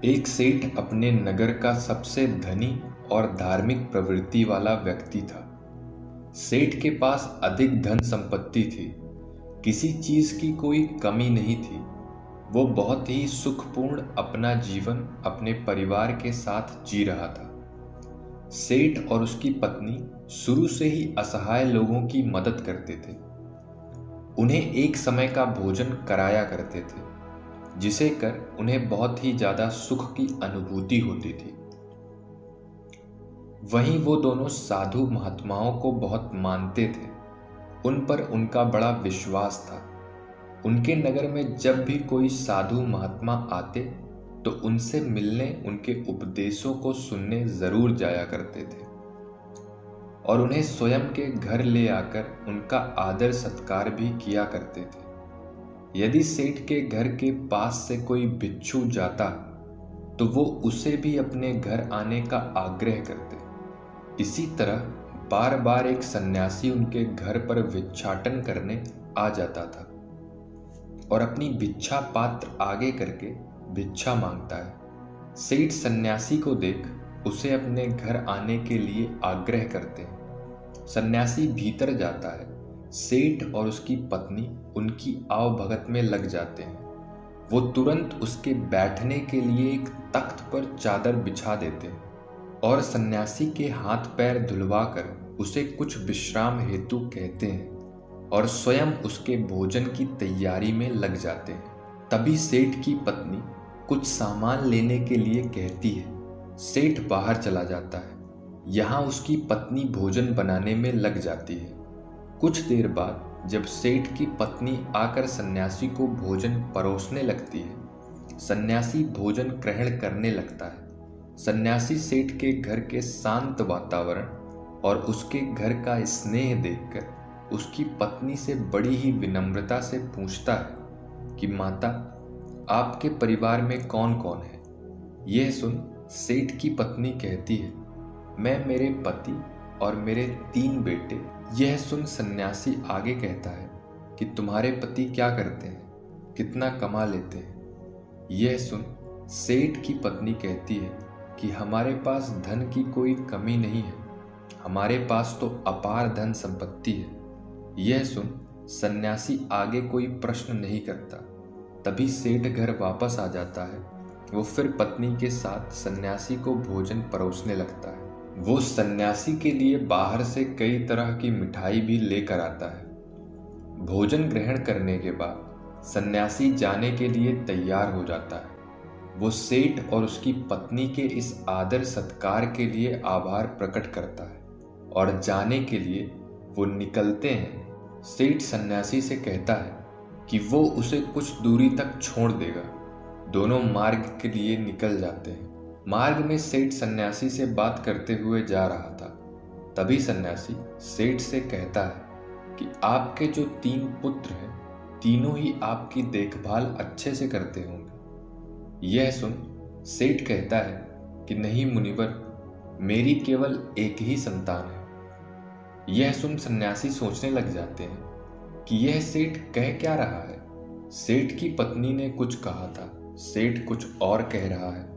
एक सेठ अपने नगर का सबसे धनी और धार्मिक प्रवृत्ति वाला व्यक्ति था। सेठ के पास अधिक धन संपत्ति थी, किसी चीज की कोई कमी नहीं थी। वो बहुत ही सुखपूर्ण अपना जीवन अपने परिवार के साथ जी रहा था। सेठ और उसकी पत्नी शुरू से ही असहाय लोगों की मदद करते थे। उन्हें एक समय का भोजन कराया करते थे, जिसे कर उन्हें बहुत ही ज्यादा सुख की अनुभूति होती थी। वहीं वो दोनों साधु महात्माओं को बहुत मानते थे। उन पर उनका बड़ा विश्वास था। उनके नगर में जब भी कोई साधु महात्मा आते तो उनसे मिलने, उनके उपदेशों को सुनने जरूर जाया करते थे और उन्हें स्वयं के घर ले आकर उनका आदर सत्कार भी किया करते थे। यदि सेठ के घर के पास से कोई भिक्षु जाता तो वो उसे भी अपने घर आने का आग्रह करते। इसी तरह बार बार एक सन्यासी उनके घर पर भिक्षाटन करने आ जाता था और अपनी भिक्षा पात्र आगे करके भिक्षा मांगता है। सेठ सन्यासी को देख उसे अपने घर आने के लिए आग्रह करते हैं। सन्यासी भीतर जाता है। सेठ और उसकी पत्नी उनकी आवभगत में लग जाते हैं। वो तुरंत उसके बैठने के लिए एक तख्त पर चादर बिछा देते हैं और सन्यासी के हाथ पैर धुलवाकर उसे कुछ विश्राम हेतु कहते हैं और स्वयं उसके भोजन की तैयारी में लग जाते हैं। तभी सेठ की पत्नी कुछ सामान लेने के लिए कहती है। सेठ बाहर चला जाता है। यहाँ उसकी पत्नी भोजन बनाने में लग जाती है। कुछ देर बाद जब सेठ की पत्नी आकर सन्यासी को भोजन परोसने लगती है, सन्यासी भोजन ग्रहण करने लगता है। सन्यासी सेठ के घर के शांत वातावरण और उसके घर का स्नेह देखकर उसकी पत्नी से बड़ी ही विनम्रता से पूछता है कि माता, आपके परिवार में कौन कौन है? यह सुन सेठ की पत्नी कहती है, मैं, मेरे पति और मेरे 3 बेटे। यह सुन सन्यासी आगे कहता है कि तुम्हारे पति क्या करते हैं, कितना कमा लेते हैं? यह सुन सेठ की पत्नी कहती है कि हमारे पास धन की कोई कमी नहीं है, हमारे पास तो अपार धन संपत्ति है। यह सुन सन्यासी आगे कोई प्रश्न नहीं करता। तभी सेठ घर वापस आ जाता है। वो फिर पत्नी के साथ सन्यासी को भोजन परोसने लगता है। वो सन्यासी के लिए बाहर से कई तरह की मिठाई भी लेकर आता है। भोजन ग्रहण करने के बाद सन्यासी जाने के लिए तैयार हो जाता है। वो सेठ और उसकी पत्नी के इस आदर सत्कार के लिए आभार प्रकट करता है और जाने के लिए वो निकलते हैं। सेठ सन्यासी से कहता है कि वो उसे कुछ दूरी तक छोड़ देगा। दोनों मार्ग के लिए निकल जाते हैं। मार्ग में सेठ सन्यासी से बात करते हुए जा रहा था। तभी सन्यासी सेठ से कहता है कि आपके जो 3 पुत्र हैं, तीनों ही आपकी देखभाल अच्छे से करते होंगे। यह सुन सेठ कहता है कि नहीं मुनिवर, मेरी केवल एक ही संतान है। यह सुन सन्यासी सोचने लग जाते हैं कि यह सेठ कह क्या रहा है। सेठ की पत्नी ने कुछ कहा था, सेठ कुछ और कह रहा है।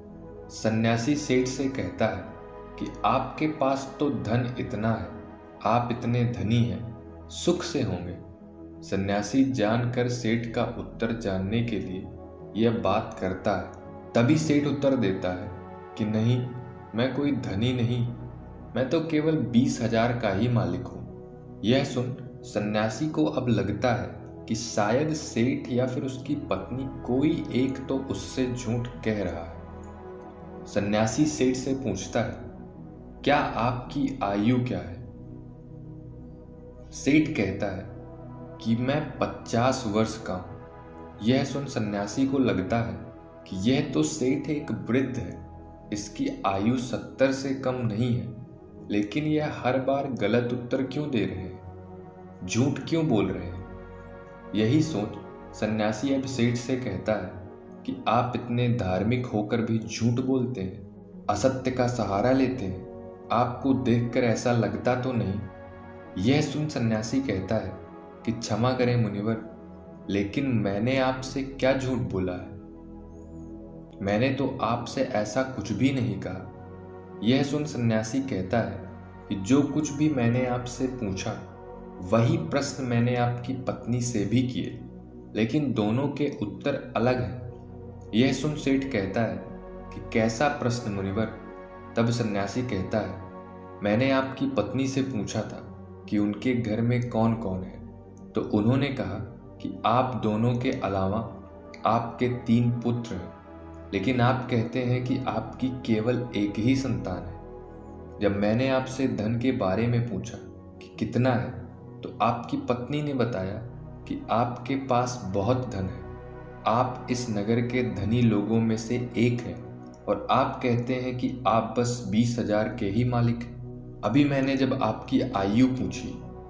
सन्यासी सेठ से कहता है कि आपके पास तो धन इतना है, आप इतने धनी हैं, सुख से होंगे। सन्यासी जानकर सेठ का उत्तर जानने के लिए यह बात करता है। तभी सेठ उत्तर देता है कि नहीं, मैं कोई धनी नहीं, मैं तो केवल 20,000 का ही मालिक हूं। यह सुन सन्यासी को अब लगता है कि शायद सेठ या फिर उसकी पत्नी कोई एक तो उससे झूठ कह रहा है। सन्यासी सेठ से पूछता है, क्या आपकी आयु क्या है? सेठ कहता है कि मैं 50 वर्ष का हूं। यह सुन सन्यासी को लगता है कि यह तो सेठ एक वृद्ध है, इसकी आयु 70 से कम नहीं है, लेकिन यह हर बार गलत उत्तर क्यों दे रहे हैं, झूठ क्यों बोल रहे हैं? यही सोच सन्यासी अब सेठ से कहता है कि आप इतने धार्मिक होकर भी झूठ बोलते हैं, असत्य का सहारा लेते हैं, आपको देखकर ऐसा लगता तो नहीं। यह सुन सन्यासी कहता है कि क्षमा करें मुनिवर, लेकिन मैंने आपसे क्या झूठ बोला है? मैंने तो आपसे ऐसा कुछ भी नहीं कहा। यह सुन सन्यासी कहता है कि जो कुछ भी मैंने आपसे पूछा वही प्रश्न मैंने आपकी पत्नी से भी किए, लेकिन दोनों के उत्तर अलग हैं। यह सुन सेठ कहता है कि कैसा प्रश्न मुनिवर? तब सन्यासी कहता है, मैंने आपकी पत्नी से पूछा था कि उनके घर में कौन कौन है, तो उन्होंने कहा कि आप दोनों के अलावा आपके 3 पुत्र हैं, लेकिन आप कहते हैं कि आपकी केवल एक ही संतान है। जब मैंने आपसे धन के बारे में पूछा कि कितना है, तो आपकी पत्नी ने बताया कि आपके पास बहुत धन है, आप इस नगर के धनी लोगों में से एक हैं, और आप कहते हैं कि आप बस 20,000 के ही मालिक हैं। अभी मैंने जब आपकी आयु पूछी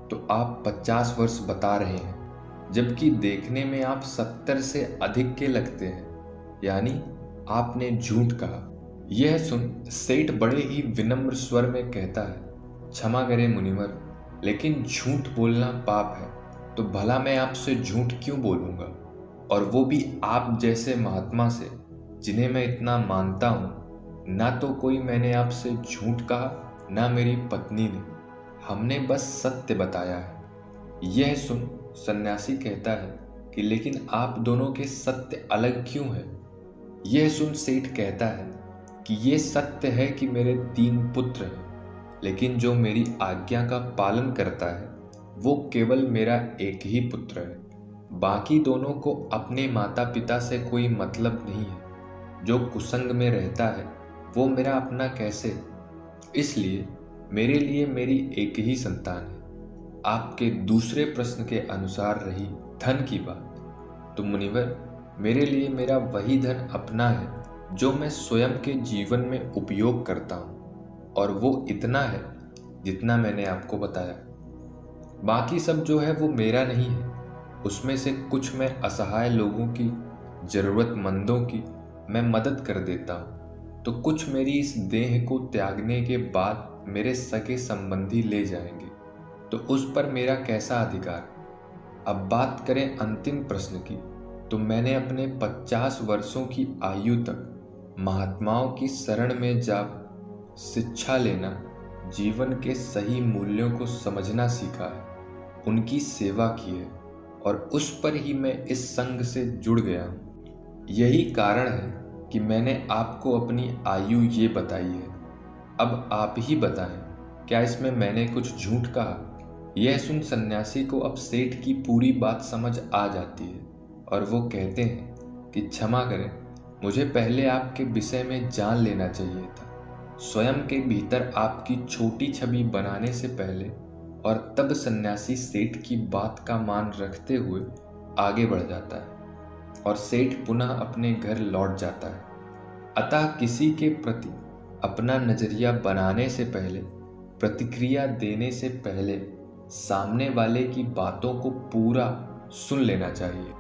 तो आप 50 वर्ष बता रहे हैं, जबकि देखने में आप 70 से अधिक के लगते हैं, यानी आपने झूठ कहा। यह सुन सेठ बड़े ही विनम्र स्वर में कहता है, क्षमा करें मुनिवर, लेकिन झूठ बोलना पाप है, तो भला मैं आपसे झूठ क्यों बोलूंगा, और वो भी आप जैसे महात्मा से जिन्हें मैं इतना मानता हूँ। ना तो कोई मैंने आपसे झूठ कहा, ना मेरी पत्नी ने, हमने बस सत्य बताया है। यह सुन सन्यासी कहता है कि लेकिन आप दोनों के सत्य अलग क्यों है? यह सुन सेठ कहता है कि ये सत्य है कि मेरे 3 पुत्र हैं, लेकिन जो मेरी आज्ञा का पालन करता है वो केवल मेरा एक ही पुत्र है। बाकी दोनों को अपने माता पिता से कोई मतलब नहीं है। जो कुसंग में रहता है वो मेरा अपना कैसे? इसलिए मेरे लिए मेरी एक ही संतान है। आपके दूसरे प्रश्न के अनुसार रही धन की बात, तो मुनिवर, मेरे लिए मेरा वही धन अपना है जो मैं स्वयं के जीवन में उपयोग करता हूँ, और वो इतना है जितना मैंने आपको बताया। बाकी सब जो है वो मेरा नहीं है। उसमें से कुछ मैं असहाय लोगों की, जरूरतमंदों की मैं मदद कर देता हूँ, तो कुछ मेरी इस देह को त्यागने के बाद मेरे सगे संबंधी ले जाएंगे, तो उस पर मेरा कैसा अधिकार? अब बात करें अंतिम प्रश्न की, तो मैंने अपने 50 वर्षों की आयु तक महात्माओं की शरण में जा शिक्षा लेना, जीवन के सही मूल्यों को समझना सीखा है, उनकी सेवा की है, और उस पर ही मैं इस संघ से जुड़ गया हूँ। यही कारण है कि मैंने आपको अपनी आयु ये बताई है। अब आप ही बताएं, क्या इसमें मैंने कुछ झूठ कहा? यह सुन सन्यासी को अब सेठ की पूरी बात समझ आ जाती है, और वो कहते हैं कि क्षमा करें, मुझे पहले आपके विषय में जान लेना चाहिए था, स्वयं के भीतर आपकी छोटी छवि बनाने से पहले। और तब सन्यासी सेठ की बात का मान रखते हुए आगे बढ़ जाता है, और सेठ पुनः अपने घर लौट जाता है। अतः किसी के प्रति अपना नजरिया बनाने से पहले, प्रतिक्रिया देने से पहले सामने वाले की बातों को पूरा सुन लेना चाहिए।